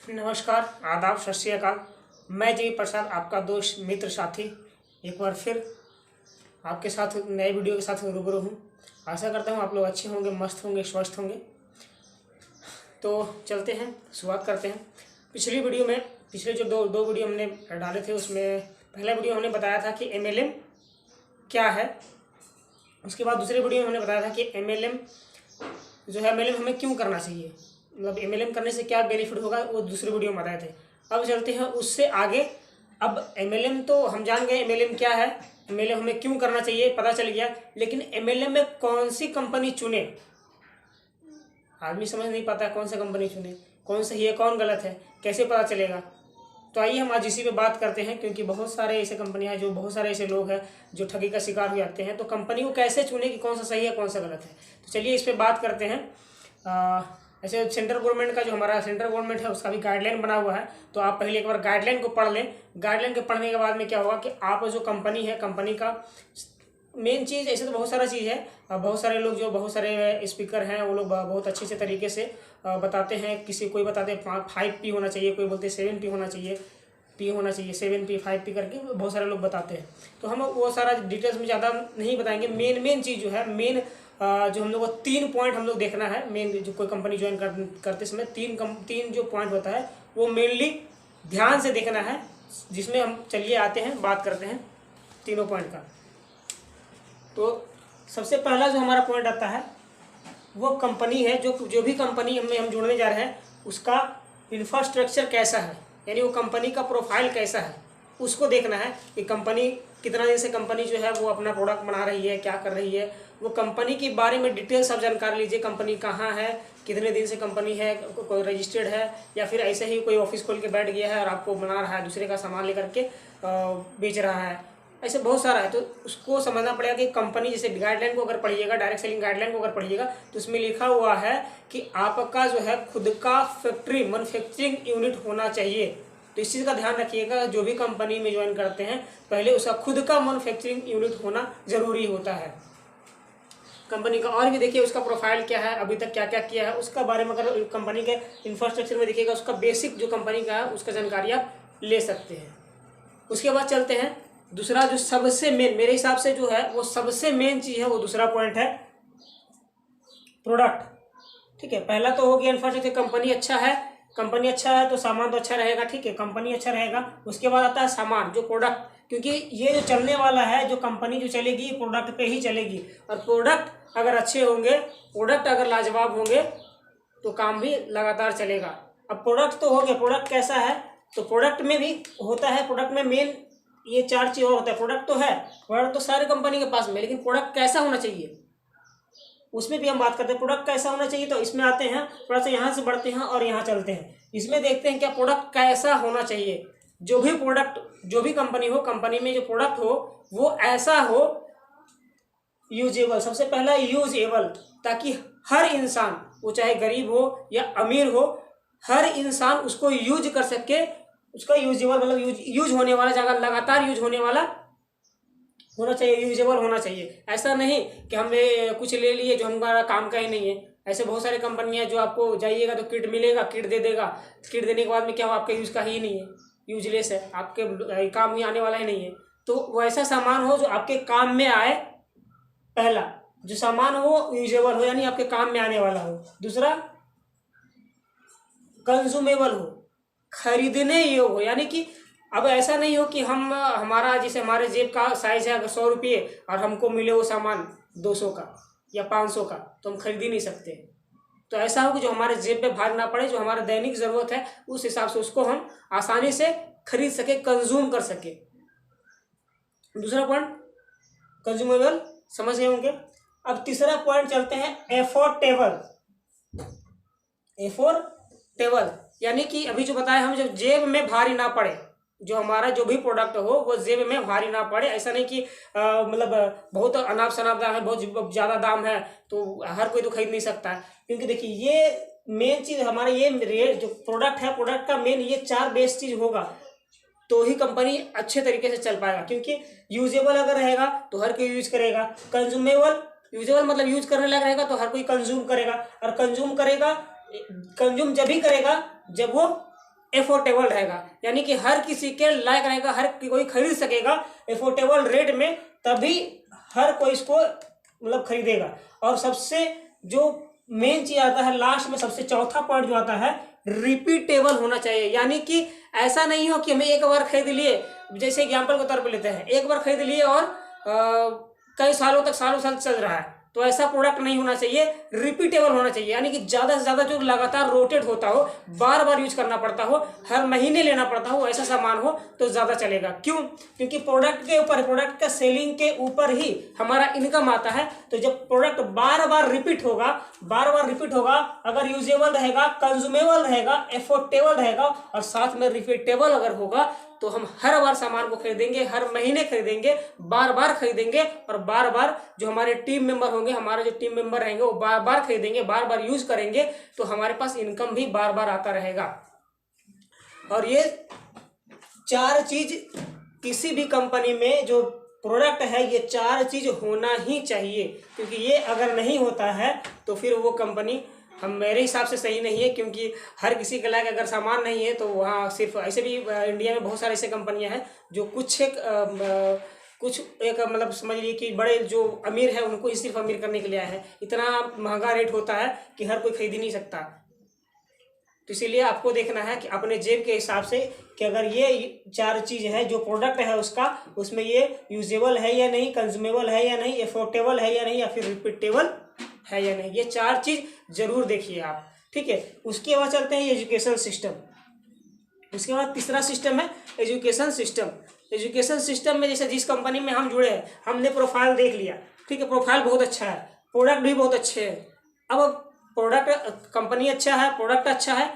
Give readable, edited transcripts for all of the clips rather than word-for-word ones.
नमस्कार, आदाब, सत श्री अकाल। मैं जी प्रसाद, आपका दोस्त, मित्र, साथी, एक बार फिर आपके साथ नए वीडियो के साथ रूबरू हूँ। आशा करता हूँ आप लोग अच्छे होंगे, मस्त होंगे, स्वस्थ होंगे। तो चलते हैं, शुरुआत करते हैं। पिछली वीडियो में पिछले जो दो वीडियो हमने डाले थे, उसमें पहला वीडियो हमने बताया था कि MLM क्या है। उसके बाद दूसरे वीडियो में हमने बताया था कि MLM जो है, MLM हमें क्यों करना चाहिए, मतलब MLM करने से क्या बेनिफिट होगा, वो दूसरे वीडियो में बताए थे। अब चलते हैं उससे आगे। अब MLM तो हम जान गए MLM क्या है, MLM हमें क्यों करना चाहिए पता चल गया, लेकिन MLM में कौन सी कंपनी चुने, आदमी समझ नहीं पाता कौन सा कंपनी चुने, कौन सही है कौन गलत है, कैसे पता चलेगा। तो आइए हम आज इसी पे बात करते हैं, क्योंकि बहुत सारे ऐसे कंपनियां हैं, जो बहुत सारे ऐसे लोग हैं जो ठगी का शिकार हो जाते हैं। तो कंपनी को कैसे चुने कि कौन सा सही है कौन सा गलत है, तो चलिए इस पर बात करते हैं। ऐसे सेंट्रल गवर्नमेंट का, जो हमारा सेंट्रल गवर्नमेंट है, उसका भी गाइडलाइन बना हुआ है। तो आप पहले एक बार गाइडलाइन को पढ़ लें। गाइडलाइन के पढ़ने के बाद में क्या होगा कि आप जो कंपनी है, कंपनी का मेन चीज़, ऐसे तो बहुत सारा चीज़ है। बहुत सारे लोग, जो बहुत सारे स्पीकर हैं, वो लोग बहुत अच्छे तरीके से बताते हैं। कोई बताते हैं 5P होना चाहिए, कोई बोलते हैं 7P होना चाहिए, P होना चाहिए, 7P 5P करके बहुत सारे लोग बताते हैं। तो हम वो सारा डिटेल्स में ज़्यादा नहीं बताएंगे। मेन चीज़ जो है, जो हम लोग को 3 पॉइंट हम लोग देखना है। मेन जो कोई कंपनी ज्वाइन करते समय 3 जो पॉइंट होता है, वो मेनली ध्यान से देखना है, जिसमें हम चलिए आते हैं, बात करते हैं तीनों पॉइंट का। तो सबसे पहला जो हमारा पॉइंट आता है, वो कंपनी है, जो भी कंपनी में हम जुड़ने जा रहे हैं, उसका इंफ्रास्ट्रक्चर कैसा है, यानी वो कंपनी का प्रोफाइल कैसा है, उसको देखना है कि कंपनी कितना दिन से कंपनी जो है वो अपना प्रोडक्ट बना रही है, क्या कर रही है। वो कंपनी के बारे में डिटेल सब जानकारी लीजिए। कंपनी कहाँ है, कितने दिन से कंपनी है, कोई रजिस्टर्ड है, या फिर ऐसे ही कोई ऑफिस खोल के बैठ गया है और आपको बना रहा है, दूसरे का सामान लेकर के बेच रहा है, ऐसे बहुत सारा है। तो उसको समझना पड़ेगा कि कंपनी, जैसे गाइडलाइन को अगर पढ़िएगा, डायरेक्ट सेलिंग गाइडलाइन को अगर पढ़िएगा, तो उसमें लिखा हुआ है कि आपका जो है खुद का फैक्ट्री, मैन्युफैक्चरिंग यूनिट होना चाहिए। तो इस चीज़ का ध्यान रखिएगा, जो भी कंपनी में ज्वाइन करते हैं, पहले उसका खुद का मैन्युफैक्चरिंग यूनिट होना जरूरी होता है कंपनी का। और भी देखिए उसका प्रोफाइल क्या है, अभी तक क्या क्या किया है, उसका बारे में अगर कंपनी के इंफ्रास्ट्रक्चर में देखिएगा, उसका बेसिक जो कंपनी का है उसका जानकारी आप ले सकते हैं। उसके बाद चलते हैं दूसरा, जो सबसे मेन मेरे हिसाब से जो है वो सबसे मेन चीज़ है, वो दूसरा पॉइंट है प्रोडक्ट। ठीक है, पहला तो हो गया इंफ्रास्ट्रक्चर, कंपनी अच्छा है तो सामान तो अच्छा रहेगा। ठीक है, कंपनी अच्छा रहेगा। उसके बाद आता है सामान, जो प्रोडक्ट, क्योंकि ये जो चलने वाला है, जो कंपनी जो चलेगी, प्रोडक्ट पे ही चलेगी। और प्रोडक्ट अगर अच्छे होंगे, प्रोडक्ट अगर लाजवाब होंगे, तो काम भी लगातार चलेगा। अब प्रोडक्ट तो हो गया, प्रोडक्ट कैसा है, तो प्रोडक्ट में भी होता है, प्रोडक्ट में मेन ये 4 चीज़ और होता है। प्रोडक्ट तो है, प्रोडक्ट तो सारे कंपनी के पास में, लेकिन प्रोडक्ट कैसा होना चाहिए, उसमें भी हम बात करते हैं। प्रोडक्ट कैसा होना चाहिए, तो इसमें आते हैं, थोड़ा सा यहाँ से बढ़ते हैं और यहाँ चलते हैं। इसमें देखते हैं क्या प्रोडक्ट कैसा होना चाहिए। जो भी प्रोडक्ट, जो भी कंपनी हो, कंपनी में जो प्रोडक्ट हो वो ऐसा हो यूजेबल। सबसे पहला यूजेबल, ताकि हर इंसान, वो चाहे गरीब हो या अमीर हो, हर इंसान उसको यूज कर सके। उसका यूजेबल मतलब यूज होने वाला, जगह लगातार यूज होने वाला होना चाहिए, यूजेबल होना चाहिए। ऐसा नहीं कि हमने कुछ ले लिए जो हमारा काम का ही नहीं है। ऐसे बहुत सारे कंपनियां जो आपको जाइएगा तो किट मिलेगा, किट दे देगा, किट देने के बाद में क्या हो, आपके यूज़ का ही नहीं है, यूजलेस है, आपके काम में आने वाला ही नहीं है। तो वो ऐसा सामान हो जो आपके काम में आए, पहला जो सामान हो यूजेबल हो, यानी आपके काम में आने वाला हो। दूसरा कंज्यूमेबल हो, खरीदने योग्य हो, यानी कि अब ऐसा नहीं हो कि हमारा जैसे हमारे जेब का साइज है अगर 100 रुपये और हमको मिले वो सामान 200 का या 500 का, तो हम खरीद ही नहीं सकते। तो ऐसा हो कि जो हमारे जेब पे भार ना पड़े, जो हमारा दैनिक ज़रूरत है उस हिसाब से उसको हम आसानी से खरीद सके, कंज्यूम कर सके। दूसरा पॉइंट कंज्यूमेबल, समझ गए होंगे। अब तीसरा पॉइंट चलते हैं एफोर्डेबल। एफोर्डेबल यानी कि अभी जो बताया हम, जब जेब में भारी ना पड़े, जो हमारा जो भी प्रोडक्ट हो वो जेब में भारी ना पड़े। ऐसा नहीं कि मतलब बहुत अनाप शनाप दाम है, बहुत ज़्यादा दाम है, तो हर कोई तो खरीद नहीं सकता है। क्योंकि देखिए ये मेन चीज़ हमारे, ये रेट जो प्रोडक्ट है, प्रोडक्ट का मेन ये 4 बेस्ट चीज़ होगा, तो ही कंपनी अच्छे तरीके से चल पाएगा। क्योंकि यूजेबल अगर रहेगा तो हर कोई यूज करेगा, कंज्यूमेबल, यूजेबल मतलब यूज करने लग रहेगा तो हर कोई कंज्यूम करेगा, और कंज्यूम जब ही करेगा जब वो एफोर्डेबल रहेगा, यानी कि हर किसी के लायक रहेगा, हर कोई खरीद सकेगा एफोर्डेबल रेट में, तभी हर कोई इसको मतलब खरीदेगा। और सबसे जो मेन चीज आता है लास्ट में, सबसे चौथा पॉइंट जो आता है, रिपीटेबल होना चाहिए। यानी कि ऐसा नहीं हो कि हमें एक बार खरीद लिए, जैसे एग्जाम्पल के तौर पर लेते हैं, एक बार खरीद लिए और कई सालों तक सालों साल चल रहा है, तो ऐसा प्रोडक्ट नहीं होना चाहिए। रिपीटेबल होना चाहिए, यानी कि ज़्यादा से ज़्यादा जो लगातार रोटेट होता हो, बार बार यूज करना पड़ता हो, हर महीने लेना पड़ता हो, ऐसा सामान हो तो ज़्यादा चलेगा। क्यों? क्योंकि प्रोडक्ट के ऊपर, प्रोडक्ट का सेलिंग के ऊपर ही हमारा इनकम आता है। तो जब प्रोडक्ट बार बार रिपीट होगा, बार बार रिपीट होगा, अगर यूजेबल रहेगा, कंज्यूमेबल रहेगा, एफोर्डेबल रहेगा और साथ में रिपीटेबल अगर होगा, तो हम हर बार सामान को खरीदेंगे, हर महीने खरीदेंगे, बार बार खरीदेंगे, और बार बार जो हमारे टीम मेंबर होंगे, हमारे जो टीम मेंबर रहेंगे, वो बार बार खरीदेंगे, बार बार यूज करेंगे, तो हमारे पास इनकम भी बार बार आता रहेगा। और ये चार चीज किसी भी कंपनी में जो प्रोडक्ट है, ये चार चीज होना ही चाहिए, क्योंकि ये अगर नहीं होता है तो फिर वो कंपनी हम मेरे हिसाब से सही नहीं है। क्योंकि हर किसी के लायक अगर सामान नहीं है तो वहाँ सिर्फ, ऐसे भी इंडिया में बहुत सारे ऐसे कंपनियां हैं जो कुछ एक मतलब समझ लीजिए कि बड़े जो अमीर है उनको ही सिर्फ अमीर करने के लिए आया है। इतना महंगा रेट होता है कि हर कोई खरीद ही नहीं सकता। तो इसीलिए आपको देखना है कि अपने जेब के हिसाब से कि अगर ये चार चीज़ है जो प्रोडक्ट है उसका, उसमें ये यूजेबल है या नहीं, कंज्यूमेबल है या नहीं, एफोर्डेबल है या नहीं, या फिर रिपीटेबल है या नहीं, ये चार चीज़ जरूर देखिए आप। ठीक है, उसके बाद चलते हैं एजुकेशन सिस्टम। उसके बाद तीसरा सिस्टम है एजुकेशन सिस्टम। एजुकेशन सिस्टम में जैसे जिस कंपनी में हम जुड़े हैं, हमने प्रोफाइल देख लिया, ठीक है, प्रोफाइल बहुत अच्छा है, प्रोडक्ट भी बहुत अच्छे हैं। अब प्रोडक्ट, कंपनी अच्छा है, प्रोडक्ट अच्छा है,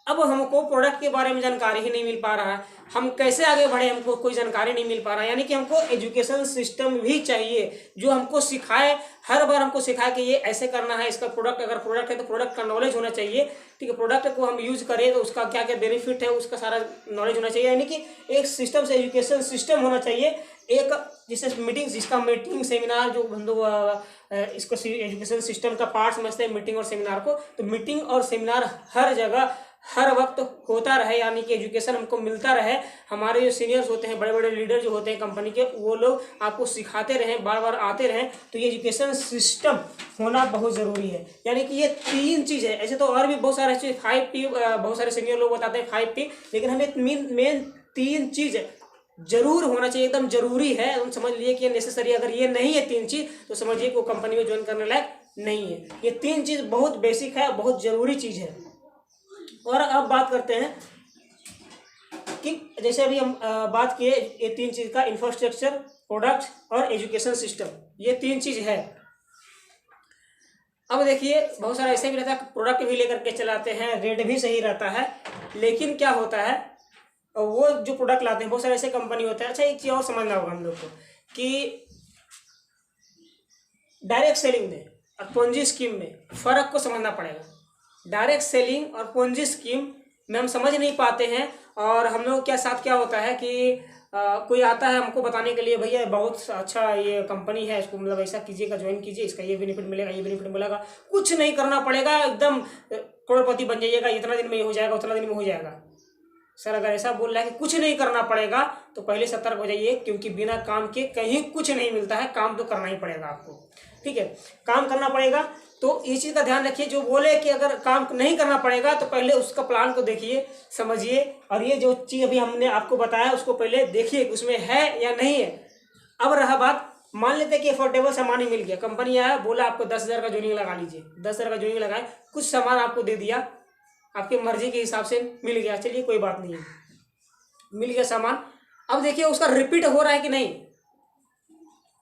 अब हमको प्रोडक्ट के बारे में जानकारी ही नहीं मिल पा रहा है, हम कैसे आगे बढ़े, हमको कोई जानकारी नहीं मिल पा रहा है। यानी कि हमको एजुकेशन सिस्टम भी चाहिए जो हमको सिखाए, हर बार हमको सिखाए कि ये ऐसे करना है, इसका प्रोडक्ट, अगर प्रोडक्ट है तो प्रोडक्ट का नॉलेज होना चाहिए। ठीक है, प्रोडक्ट को हम यूज करें तो उसका क्या क्या बेनिफिट है, उसका सारा नॉलेज होना चाहिए। यानी कि एक सिस्टम से एजुकेशन सिस्टम होना चाहिए। एक जैसे मीटिंग, जिसका मीटिंग सेमिनार जो हम लोग इसको एजुकेशन सिस्टम का पार्ट समझते हैं मीटिंग और सेमिनार को, तो मीटिंग और सेमिनार हर जगह हर वक्त होता रहे, यानी कि एजुकेशन हमको मिलता रहे। हमारे जो सीनियर्स होते हैं, बड़े बड़े लीडर जो होते हैं कंपनी के, वो लोग आपको सिखाते रहें, बार बार आते रहें, तो ये एजुकेशन सिस्टम होना बहुत ज़रूरी है। यानी कि ये तीन चीज़ है। ऐसे तो और भी बहुत सारे चीज़ 5P, बहुत सारे सीनियर लोग बताते हैं 5P, लेकिन हमें मेन तीन चीज़ जरूर होना चाहिए, एकदम जरूरी है। हम समझ लिए कि ये नेसेसरी, अगर ये नहीं है तीन चीज़ तो समझिए कि वो कंपनी में ज्वाइन करने लायक नहीं है। ये तीन चीज़ बहुत बेसिक है, बहुत ज़रूरी चीज़ है। और अब बात करते हैं कि जैसे अभी हम बात किए ये तीन चीज़ का, इंफ्रास्ट्रक्चर, प्रोडक्ट और एजुकेशन सिस्टम, ये तीन चीज़ है। अब देखिए बहुत सारा ऐसे भी रहता है, प्रोडक्ट भी लेकर के चलाते हैं, रेट भी सही रहता है, लेकिन क्या होता है वो जो प्रोडक्ट लाते हैं, बहुत सारे ऐसे कंपनी होते हैं। अच्छा, एक चीज़ और समझना होगा हम लोग को कि डायरेक्ट सेलिंग में और पोंजी स्कीम में फ़र्क को समझना पड़ेगा। डायरेक्ट सेलिंग और पोंजी स्कीम में हम समझ नहीं पाते हैं, और हम लोग क्या साथ क्या होता है कि कोई आता है हमको बताने के लिए, भैया बहुत अच्छा ये कंपनी है, इसको मतलब ऐसा कीजिएगा, ज्वाइन कीजिए, इसका ये बेनिफिट मिलेगा, ये बेनिफिट मिलेगा, कुछ नहीं करना पड़ेगा, एकदम करोड़पति बन जाइएगा, इतना दिन में ये हो जाएगा, उतना दिन में हो जाएगा। सर अगर ऐसा बोल रहा है कि कुछ नहीं करना पड़ेगा, तो पहले सतर्क हो जाइए, क्योंकि बिना काम के कहीं कुछ नहीं मिलता है, काम तो करना ही पड़ेगा आपको। ठीक है, काम करना पड़ेगा। तो इस चीज़ का ध्यान रखिए, जो बोले कि अगर काम नहीं करना पड़ेगा तो पहले उसका प्लान को देखिए, समझिए, और ये जो चीज़ अभी हमने आपको बताया उसको पहले देखिए कि उसमें है या नहीं है। अब रहा बात, मान लेते हैं कि अफोर्डेबल सामान ही मिल गया, कंपनी आया बोला आपको 10,000 का ज्वाइनिंग लगा लीजिए, 10,000 का ज्वाइनिंग लगाए, कुछ सामान आपको दे दिया, आपकी मर्जी के हिसाब से मिल गया, चलिए कोई बात नहीं है, मिल गया सामान। अब देखिए उसका रिपीट हो रहा है कि नहीं।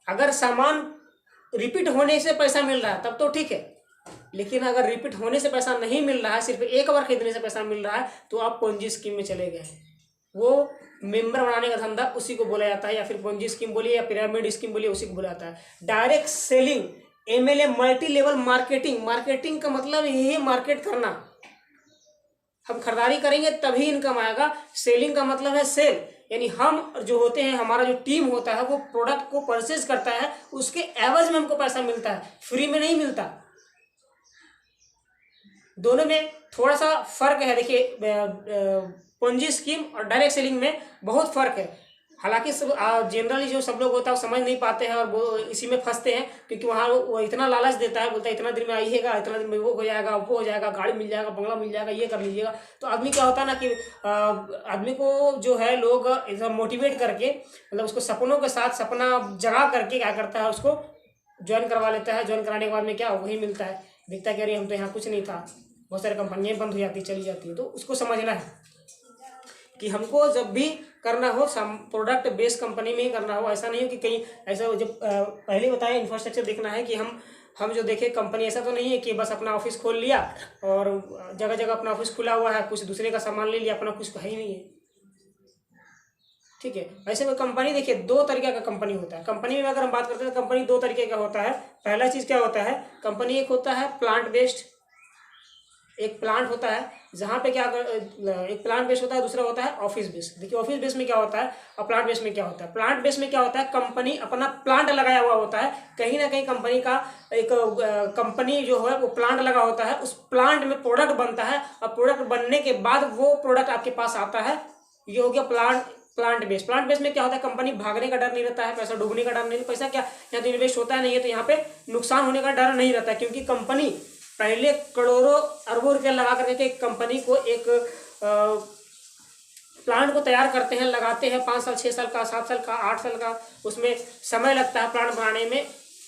अगर सामान रिपीट होने से पैसा मिल रहा है तब तो ठीक है, लेकिन अगर रिपीट होने से पैसा नहीं मिल रहा है, सिर्फ एक बार खरीदने से पैसा मिल रहा है, तो आप पोंजी स्कीम में चले गए। वो मेंबर बनाने का धंधा उसी को बोला जाता है, या फिर पोंजी स्कीम बोलिए या पिरामिड स्कीम बोलिए, उसी को बोला जाता है। Direct selling, MLA, multi level marketing. Marketing का मतलब यही मार्केट करना, हम खरीदारी करेंगे तभी इनकम आएगा। सेलिंग का मतलब है सेल, यानी हम जो होते हैं, हमारा जो टीम होता है वो प्रोडक्ट को परचेज करता है, उसके एवज में हमको पैसा मिलता है, फ्री में नहीं मिलता। दोनों में थोड़ा सा फर्क है। देखिए पोंजी स्कीम और डायरेक्ट सेलिंग में बहुत फर्क है। हालांकि सब जनरली जो सब लोग होता है वो समझ नहीं पाते हैं और वो इसी में फंसते हैं, क्योंकि वहाँ वो इतना लालच देता है, बोलता है इतना दिन में आइएगा, इतना दिन में वो हो जाएगा, वो हो जाएगा, गाड़ी मिल जाएगा, बंगला मिल जाएगा, ये कर लीजिएगा। तो आदमी क्या होता है ना कि आदमी को जो है लोग एकदम मोटिवेट करके, मतलब उसको सपनों के साथ सपना जगा करके क्या करता है, उसको ज्वाइन करवा लेता है। ज्वाइन कराने के बाद में क्या वही मिलता है, दिखता है कि अरे हम तो यहाँ कुछ नहीं था, बहुत सारी कंपनियाँ बंद हो जाती चली जाती है। तो उसको समझना है कि हमको जब भी करना हो प्रोडक्ट बेस्ड कंपनी में ही करना हो। ऐसा नहीं हो कि कहीं ऐसा जब पहले बताया इंफ्रास्ट्रक्चर देखना है कि हम जो देखें कंपनी ऐसा तो नहीं है कि बस अपना ऑफिस खोल लिया और जगह जगह अपना ऑफिस खुला हुआ है, कुछ दूसरे का सामान ले लिया, अपना कुछ है ही नहीं है। ठीक है, ऐसे में कंपनी देखिए दो तरीके का कंपनी होता है। कंपनी में अगर हम बात करते हैं तो कंपनी दो तरीके का होता है। पहला चीज़ क्या होता है, कंपनी एक होता है प्लांट बेस्ड, एक प्लांट होता है जहाँ पे क्या एक प्लांट बेस होता है, दूसरा होता है ऑफिस बेस। देखिए ऑफिस बेस में क्या होता है और प्लांट बेस में क्या होता है। प्लांट बेस में क्या होता है, कंपनी अपना प्लांट लगाया हुआ होता है, कहीं ना कहीं कंपनी का एक कंपनी जो है वो प्लांट लगा होता है, उस प्लांट में प्रोडक्ट बनता है और प्रोडक्ट बनने के बाद वो प्रोडक्ट आपके पास आता है। ये हो गया प्लांट बेस। प्लांट बेस में क्या होता है, कंपनी भागने का डर नहीं रहता है, पैसा डूबने का डर नहीं, पैसा क्या यहाँ तो इन्वेस्ट होता है नहीं है, तो यहाँ पे नुकसान होने का डर नहीं रहता है, क्योंकि कंपनी पहले करोड़ों अरबों रुपया लगा करके कंपनी को एक प्लांट को तैयार करते हैं, लगाते हैं 5 साल 6 साल का 7 साल का 8 साल का उसमें समय लगता है प्लांट बनाने में।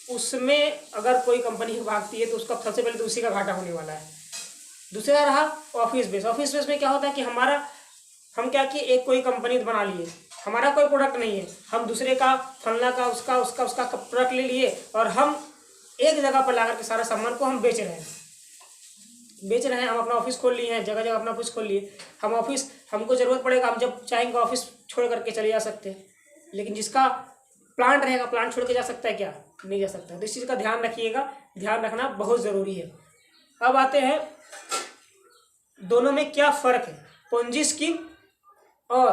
उसमें अगर कोई कंपनी भागती है तो उसका सबसे पहले तो उसी का घाटा होने वाला है। दूसरा रहा ऑफिस बेस। ऑफिस बेस में क्या होता है कि हम क्या कि एक कोई कंपनी बना लिए, हमारा कोई प्रोडक्ट नहीं है, हम दूसरे का फलना का उसका प्रोडक्ट ले लिए और हम एक जगह पर ला करके सारा सामान को हम बेच रहे हैं। हम अपना ऑफिस खोल लिए हैं, जगह जगह अपना ऑफिस खोल लिए। हमको ज़रूरत पड़ेगा हम जब चाहेंगे ऑफिस छोड़ करके चले जा सकते हैं, लेकिन जिसका प्लांट रहेगा प्लांट छोड़ के जा सकता है क्या, नहीं जा सकता। तो इस चीज़ का ध्यान रखिएगा, ध्यान रखना बहुत ज़रूरी है। अब आते हैं दोनों में क्या फ़र्क है, पोंजी स्कीम और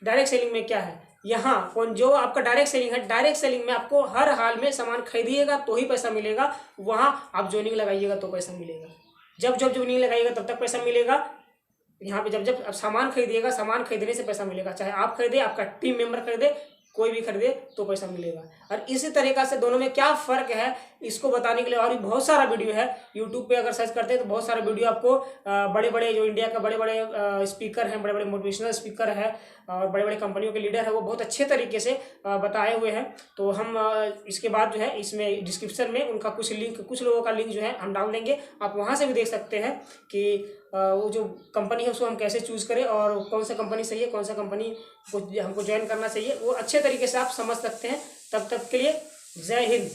डायरेक्ट सेलिंग में क्या है। यहाँ जो आपका डायरेक्ट सेलिंग है, डायरेक्ट सेलिंग में आपको हर हाल में सामान खरीदिएगा तो ही पैसा मिलेगा, वहाँ आप ज्वाइनिंग लगाइएगा तो पैसा मिलेगा। जब ज्वाइनिंग लगाइएगा तब तक पैसा मिलेगा। यहाँ पे जब आप सामान खरीदिएगा, सामान खरीदने से पैसा मिलेगा, चाहे आप खरीदे, आपका टीम मेंबर खरीदे, कोई भी खरीदे तो पैसा मिलेगा। और इसी तरीक़ा से दोनों में क्या फ़र्क है इसको बताने के लिए और भी बहुत सारा वीडियो है यूट्यूब पे, अगर सर्च करते हैं तो बहुत सारा वीडियो आपको बड़े बड़े जो इंडिया का बड़े बड़े स्पीकर हैं, बड़े बड़े मोटिवेशनल स्पीकर है और बड़े बड़े कंपनियों के लीडर है, वो बहुत अच्छे तरीके से बताए हुए हैं। तो हम इसके बाद जो है इसमें डिस्क्रिप्शन में उनका कुछ लोगों का लिंक जो है हम डाल देंगे, आप वहाँ से भी देख सकते हैं कि वो जो कंपनी है उसको हम कैसे चूज़ करें और कौन सा कंपनी सही है, कौन सा कंपनी को हमको ज्वाइन करना चाहिए, वो अच्छे तरीके से आप समझ सकते हैं। तब तक के लिए जय हिंद।